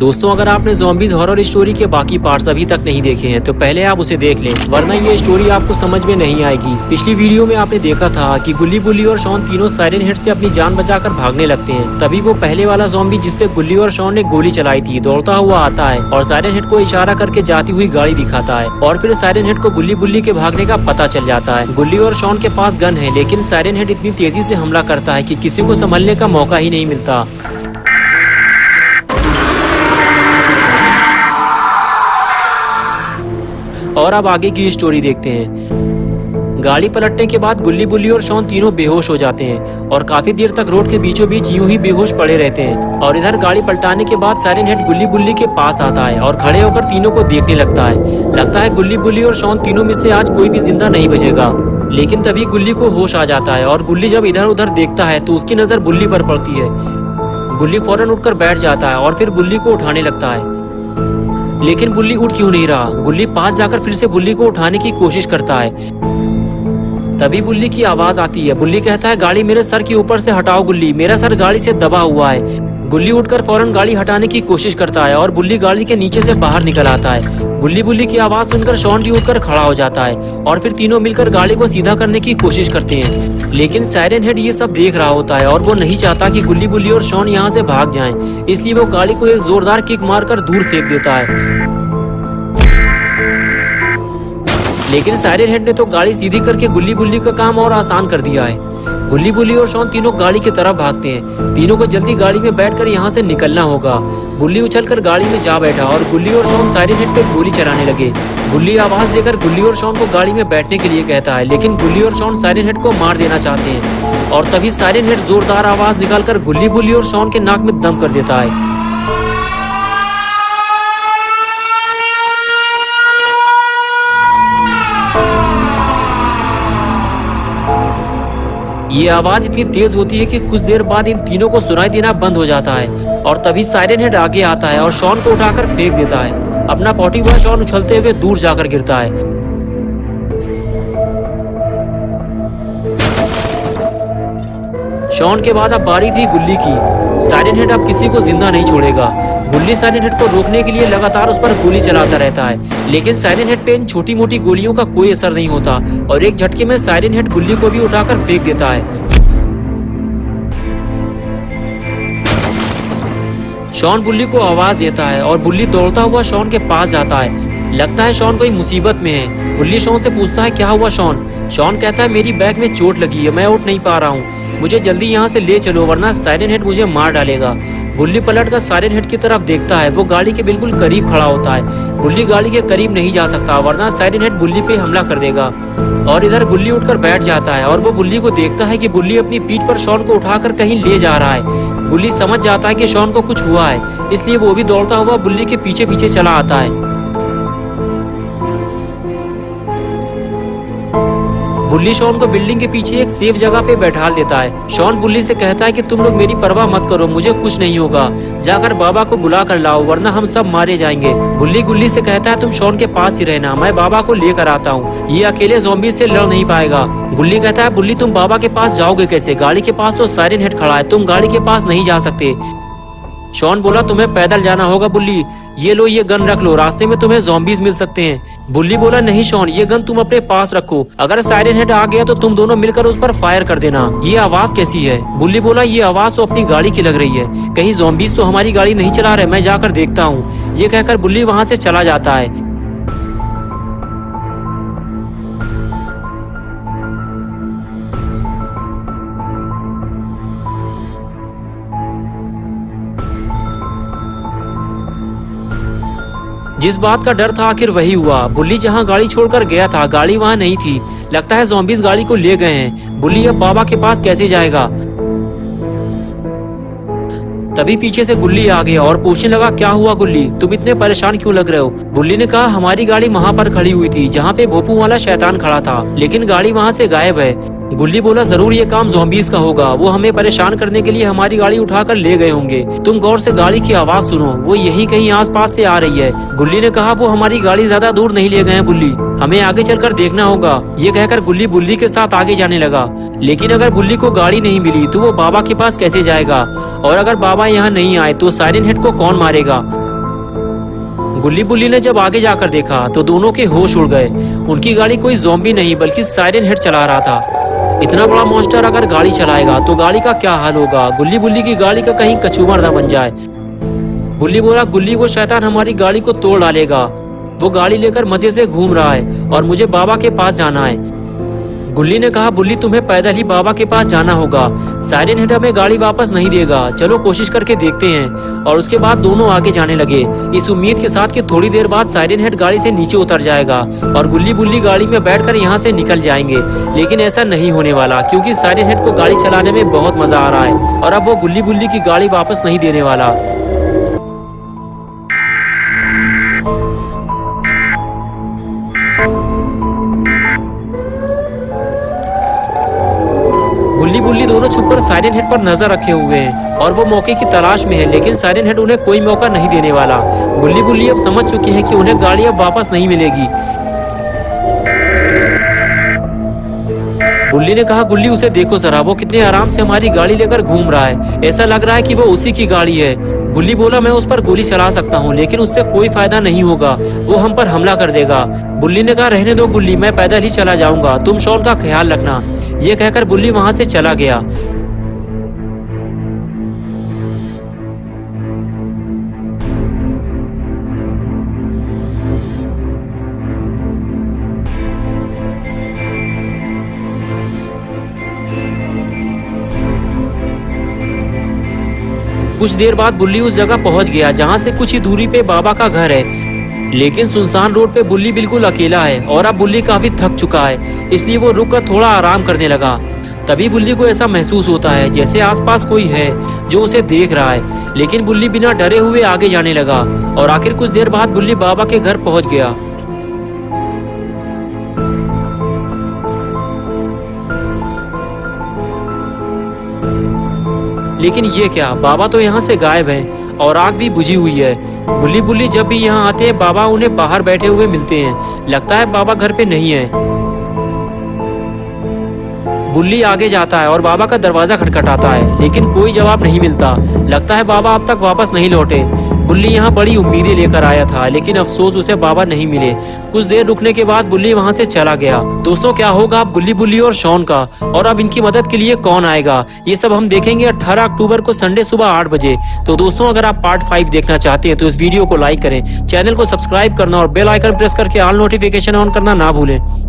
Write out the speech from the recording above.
दोस्तों, अगर आपने ज़ॉम्बीज़ हॉरर स्टोरी के बाकी पार्ट्स अभी तक नहीं देखे हैं तो पहले आप उसे देख लें, वरना ये स्टोरी आपको समझ में नहीं आएगी। पिछली वीडियो में आपने देखा था कि गुल्ली बुल्ली और शॉन तीनों साइरन हेड से अपनी जान बचाकर भागने लगते हैं। तभी वो पहले वाला ज़ॉम्बी जिसपे गुल्ली और शॉन ने गोली चलाई थी दौड़ता हुआ आता है और साइरन हेड को इशारा करके जाती हुई गाड़ी दिखाता है और फिर साइरन हेड को गुल्ली बुल्ली के भागने का पता चल जाता है। गुल्ली और शॉन के पास गन है, लेकिन साइरन हेड इतनी तेजी से हमला करता है कि किसी को संभलने का मौका ही नहीं मिलता। और अब आगे की स्टोरी देखते हैं। गाड़ी पलटने के बाद गुल्ली बुल्ली और शॉन तीनों बेहोश हो जाते हैं और काफी देर तक रोड के बीचों बीच यूं ही बेहोश पड़े रहते हैं। और इधर गाड़ी पलटाने के बाद साइरन हेड गुल्ली बुल्ली के पास आता है और खड़े होकर तीनों को देखने लगता है गुल्ली बुल्ली और शॉन तीनों में से आज कोई भी जिंदा नहीं बचेगा। लेकिन तभी गुल्ली को होश आ जाता है और गुल्ली जब इधर उधर देखता है तो उसकी नजर बुल्ली पर पड़ती है। गुल्ली फौरन उठकर बैठ जाता है और फिर बुल्ली को उठाने लगता है, लेकिन बुल्ली उठ क्यों नहीं रहा। गुल्ली पास जाकर फिर से बुल्ली को उठाने की कोशिश करता है। तभी बुल्ली की आवाज आती है। बुल्ली कहता है, गाड़ी मेरे सर के ऊपर से हटाओ गुल्ली, मेरा सर गाड़ी से दबा हुआ है। गुल्ली उठकर फौरन गाड़ी हटाने की कोशिश करता है और बुल्ली गाड़ी के नीचे से बाहर निकल आता है। गुल्ली बुल्ली की आवाज सुनकर शॉन भी उठकर खड़ा हो जाता है और फिर तीनों मिलकर गाड़ी को सीधा करने की कोशिश करते हैं। लेकिन साइरन हेड ये सब देख रहा होता है और वो नहीं चाहता कि गुल्ली बुल्ली और शॉन यहाँ से भाग जाएं, इसलिए वो गाड़ी को एक जोरदार किक मारकर दूर फेंक देता है। लेकिन साइरन हेड ने तो गाड़ी सीधी करके गुल्ली बुल्ली का काम और आसान कर दिया है। गुल्ली बुल्ली और शॉन तीनों गाड़ी की तरफ भागते हैं। तीनों को जल्दी गाड़ी में बैठकर यहाँ से निकलना होगा। बुल्ली उछलकर गाड़ी में जा बैठा और गुल्ली और शॉन साइरन हेड पे गोली चलाने लगे। गुल्ली आवाज देकर गुल्ली और शॉन को गाड़ी में बैठने के लिए कहता है, लेकिन गुल्ली और शॉन साइरन हेड को मार देना चाहते हैं। और तभी साइरन हेड जोरदार आवाज निकालकर गुल्ली बुल्ली और शॉन के नाक में दम कर देता है। ये आवाज इतनी तेज होती है कि कुछ देर बाद इन तीनों को सुनाई देना बंद हो जाता है और तभी साइरन हेड आगे आता है और शॉन को उठाकर फेंक देता है। अपना पॉटी हुआ शॉन उछलते हुए दूर जाकर गिरता है। शॉन के बाद अब बारी थी गुल्ली की। साइरन हेड अब किसी को जिंदा नहीं छोड़ेगा। गुल्ली साइरन हेड को रोकने के लिए लगातार उस पर गोली चलाता रहता है, लेकिन साइरन हेड पे इन छोटी मोटी गोलियों का कोई असर नहीं होता और एक झटके में साइरन हेड गुल्ली को भी उठाकर फेंक देता है। शॉन बुल्ली को आवाज देता है और बुल्ली दौड़ता हुआ शॉन के पास जाता है। लगता है शॉन कोई मुसीबत में है। बुल्ली शॉन से पूछता है, क्या हुआ शॉन? शॉन कहता है, मेरी बैक में चोट लगी है, मैं उठ नहीं पा रहा हूँ, मुझे जल्दी यहाँ से ले चलो वरना साइरन हेड मुझे मार डालेगा। बुल्ली पलटकर साइरन हेड की तरफ देखता है। वो गाड़ी के बिल्कुल करीब खड़ा होता है। बुल्ली गाड़ी के करीब नहीं जा सकता वरना साइरन हेड बुल्ली पे हमला कर देगा। और इधर बुल्ली उठकर बैठ जाता है और वो बुल्ली को देखता है कि बुल्ली अपनी पीठ पर शॉन को उठाकर कहीं ले जा रहा है। बुल्ली समझ जाता है कि शॉन को कुछ हुआ है, इसलिए वो भी दौड़ता हुआ बुल्ली के पीछे पीछे चला आता है। बुल्ली शॉन को बिल्डिंग के पीछे एक सेफ जगह पे बैठा देता है। शॉन बुल्ली से कहता है कि तुम लोग मेरी परवाह मत करो, मुझे कुछ नहीं होगा, जाकर बाबा को बुला कर लाओ वरना हम सब मारे जाएंगे। बुल्ली गुल्ली से कहता है, तुम शॉन के पास ही रहना, मैं बाबा को लेकर आता हूँ, ये अकेले ज़ॉम्बी से लड़ नहीं पाएगा। गुल्ली कहता है, बुल्ली तुम बाबा के पास जाओगे कैसे? गाड़ी के पास तो साइरन हेड खड़ा है, तुम गाड़ी के पास नहीं जा सकते। शॉन बोला, तुम्हें पैदल जाना होगा बुल्ली, ये लो ये गन रख लो, रास्ते में तुम्हें ज़ॉम्बीज़ मिल सकते हैं। बुल्ली बोला, नहीं शॉन, ये गन तुम अपने पास रखो, अगर साइरन हेड आ गया तो तुम दोनों मिलकर उस पर फायर कर देना। ये आवाज कैसी है? बुल्ली बोला, ये आवाज तो अपनी गाड़ी की लग रही है, कहीं ज़ॉम्बीज़ तो हमारी गाड़ी नहीं चला रहे, मैं जाकर देखता हूँ। ये कहकर बुल्ली वहाँ से चला जाता है। जिस बात का डर था आखिर वही हुआ। बुल्ली जहां गाड़ी छोड़कर गया था गाड़ी वहां नहीं थी। लगता है ज़ॉम्बीज़ गाड़ी को ले गए हैं। बुल्ली अब बाबा के पास कैसे जाएगा? तभी पीछे से गुल्ली आ गया और पूछने लगा, क्या हुआ गुल्ली, तुम इतने परेशान क्यों लग रहे हो? बुल्ली ने कहा, हमारी गाड़ी वहाँ पर खड़ी हुई थी जहाँ पे भोपू वाला शैतान खड़ा था, लेकिन गाड़ी वहाँ से गायब है। गुल्ली बोला, जरूर ये काम ज़ॉम्बीज़ का होगा, वो हमें परेशान करने के लिए हमारी गाड़ी उठाकर ले गए होंगे। तुम गौर से गाड़ी की आवाज सुनो, वो यहीं कहीं आसपास से आ रही है। गुल्ली ने कहा, वो हमारी गाड़ी ज्यादा दूर नहीं ले गए हैं बुल्ली, हमें आगे चलकर देखना होगा। ये कहकर गुल्ली बुल्ली के साथ आगे जाने लगा। लेकिन अगर बुल्ली को गाड़ी नहीं मिली तो वो बाबा के पास कैसे जाएगा? और अगर बाबा यहाँ नहीं आए तो साइरन हेड को कौन मारेगा? गुल्ली बुल्ली ने जब आगे जाकर देखा तो दोनों के होश उड़ गए। उनकी गाड़ी कोई ज़ॉम्बी नहीं बल्कि साइरन हेड चला रहा था। इतना बड़ा मॉन्स्टर अगर गाड़ी चलाएगा तो गाड़ी का क्या हाल होगा। गुल्ली बुल्ली की गाड़ी का कहीं कचूमर ना बन जाए। बुल्ली बोला, गुल्ली वो शैतान हमारी गाड़ी को तोड़ डालेगा। वो गाड़ी लेकर मजे से घूम रहा है और मुझे बाबा के पास जाना है। गुल्ली ने कहा, बुल्ली तुम्हें पैदल ही बाबा के पास जाना होगा। साइरन हेड हमें गाड़ी वापस नहीं देगा। चलो कोशिश करके देखते हैं। और उसके बाद दोनों आगे जाने लगे, इस उम्मीद के साथ कि थोड़ी देर बाद साइरन हेड गाड़ी से नीचे उतर जाएगा और गुल्ली बुल्ली गाड़ी में बैठकर यहाँ से निकल जाएंगे। लेकिन ऐसा नहीं होने वाला, क्योंकि साइरन हेड को गाड़ी चलाने में बहुत मजा आ रहा है और अब वो गुल्ली बुल्ली की गाड़ी वापस नहीं देने वाला। गुल्ली बुल्ली दोनों छुपकर साइरन हेड पर नजर रखे हुए हैं और वो मौके की तलाश में है, लेकिन साइरन हेड उन्हें कोई मौका नहीं देने वाला। गुल्ली बुल्ली अब समझ चुकी है कि उन्हें गाड़ी अब वापस नहीं मिलेगी। गुल्ली ने कहा, गुल्ली उसे देखो जरा, वो कितने आराम से हमारी गाड़ी लेकर घूम रहा है। ऐसा लग रहा है कि वो उसी की गाड़ी है। गुल्ली बोला, मैं उस पर गोली चला सकता हूँ लेकिन उससे कोई फायदा नहीं होगा, वो हम पर हमला कर देगा। बुल्ली ने कहा, रहने दो गुल्ली, मैं पैदल ही चला जाऊंगा, तुम शॉन का ख्याल रखना। ये कहकर बुल्ली वहां से चला गया। कुछ देर बाद बुल्ली उस जगह पहुंच गया जहां से कुछ ही दूरी पे बाबा का घर है। लेकिन सुनसान रोड पे बुल्ली बिल्कुल अकेला है और अब बुल्ली काफी थक चुका है, इसलिए वो रुक कर थोड़ा आराम करने लगा। तभी बुल्ली को ऐसा महसूस होता है जैसे आसपास कोई है जो उसे देख रहा है। लेकिन बुल्ली बिना डरे हुए आगे जाने लगा और आखिर कुछ देर बाद बुल्ली बाबा के घर पहुंच गया। लेकिन ये क्या, बाबा तो यहाँ से गायब हैं और आग भी बुझी हुई है। गुल्ली बुल्ली जब भी यहाँ आते हैं बाबा उन्हें बाहर बैठे हुए मिलते हैं। लगता है बाबा घर पे नहीं है। बुल्ली आगे जाता है और बाबा का दरवाजा खटखटाता है, लेकिन कोई जवाब नहीं मिलता। लगता है बाबा अब तक वापस नहीं लौटे। बुल्ली यहाँ बड़ी उम्मीदें लेकर आया था, लेकिन अफसोस उसे बाबा नहीं मिले। कुछ देर रुकने के बाद बुल्ली वहाँ से चला गया। दोस्तों, क्या होगा अब गुल्ली बुल्ली और शॉन का, और अब इनकी मदद के लिए कौन आएगा, ये सब हम देखेंगे 18 अक्टूबर को संडे सुबह 8 बजे। तो दोस्तों, अगर आप पार्ट 5 देखना चाहते हैं तो इस वीडियो को लाइक करें, चैनल को सब्सक्राइब करना और बेल आइकन प्रेस करके ऑल नोटिफिकेशन ऑन करना ना भूलें।